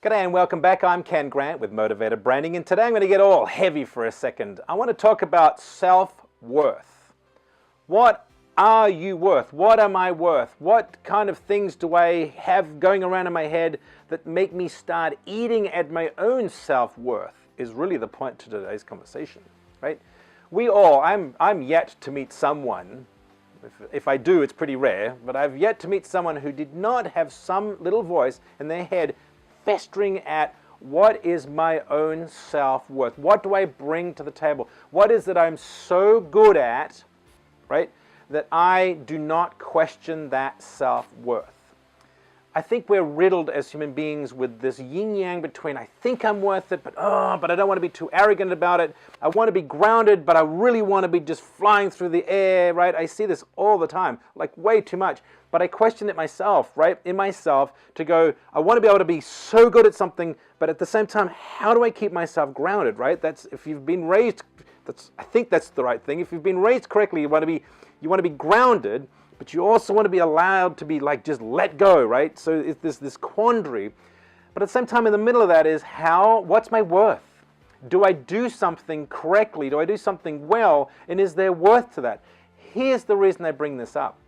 G'day and welcome back. I'm Ken Grant with Motivated Branding, and today I'm going to get all heavy for a second. I want to talk about self-worth. What are you worth? What am I worth? What kind of things do I have going around in my head that make me start eating at my own self-worth is really the point to today's conversation, right? I'm yet to meet someone, if I do, it's pretty rare, but I've yet to meet someone who did not have some little voice in their head festering at what is my own self-worth? What do I bring to the table? What is it I'm so good at, right, that I do not question that self-worth? I think we're riddled as human beings with this yin-yang between I think I'm worth it, but I don't want to be too arrogant about it. I want to be grounded, but I really want to be just flying through the air, right? I see this all the time, like way too much. But I question it myself, right? In myself to go, I want to be able to be so good at something, but at the same time, how do I keep myself grounded, right? That's, if you've been raised, I think that's the right thing. If you've been raised correctly, you want to be grounded, but you also want to be allowed to be like, just let go, right? So it's this quandary. But at the same time, in the middle of that is what's my worth? Do I do something correctly? Do I do something well? And is there worth to that? Here's the reason I bring this up.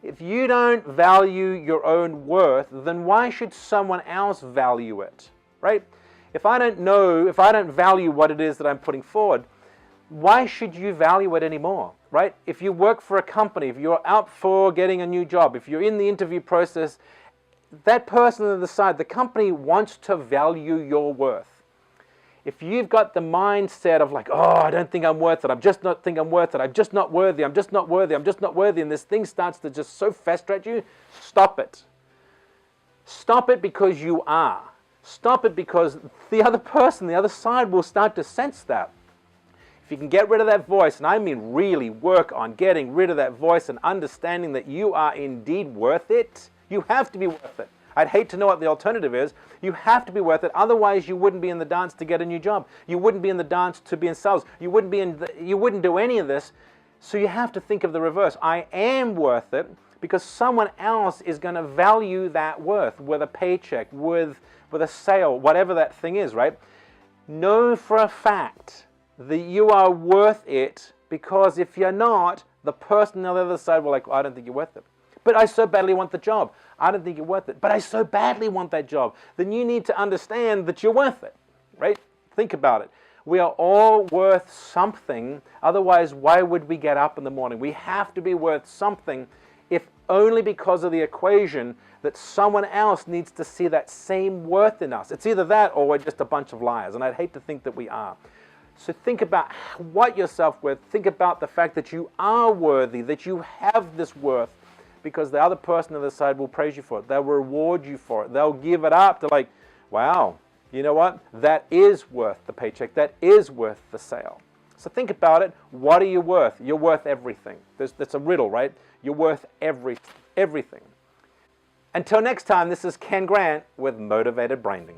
If you don't value your own worth, then why should someone else value it, right? If I don't value what it is that I'm putting forward, why should you value it anymore, right? If you work for a company, if you're out for getting a new job, if you're in the interview process, that person on the side, the company wants to value your worth. If you've got the mindset of like, oh, I don't think I'm worth it, I'm just not think I'm worth it, I'm just not worthy, I'm just not worthy, I'm just not worthy, and this thing starts to just so fester at you, stop it. Stop it because you are. Stop it because the other person, the other side will start to sense that. If you can get rid of that voice, and I mean really work on getting rid of that voice and understanding that you are indeed worth it, you have to be worth it. I'd hate to know what the alternative is. You have to be worth it. Otherwise, you wouldn't be in the dance to get a new job. You wouldn't be in the dance to be in sales. You wouldn't do any of this. So you have to think of the reverse. I am worth it because someone else is going to value that worth with a paycheck, with a sale, whatever that thing is, right? Know for a fact that you are worth it, because if you're not, the person on the other side will like, I don't think you're worth it. But I so badly want the job. I don't think you're worth it. But I so badly want that job. Then you need to understand that you're worth it, right? Think about it. We are all worth something. Otherwise, why would we get up in the morning? We have to be worth something, if only because of the equation that someone else needs to see that same worth in us. It's either that or we're just a bunch of liars. And I'd hate to think that we are. So think about what your self-worth. Think about the fact that you are worthy, that you have this worth, because the other person on the side will praise you for it. They'll reward you for it. They'll give it up. They're like, wow, you know what? That is worth the paycheck. That is worth the sale. So think about it. What are you worth? You're worth everything. That's a riddle, right? You're worth everything. Until next time, this is Ken Grant with Motivated Branding.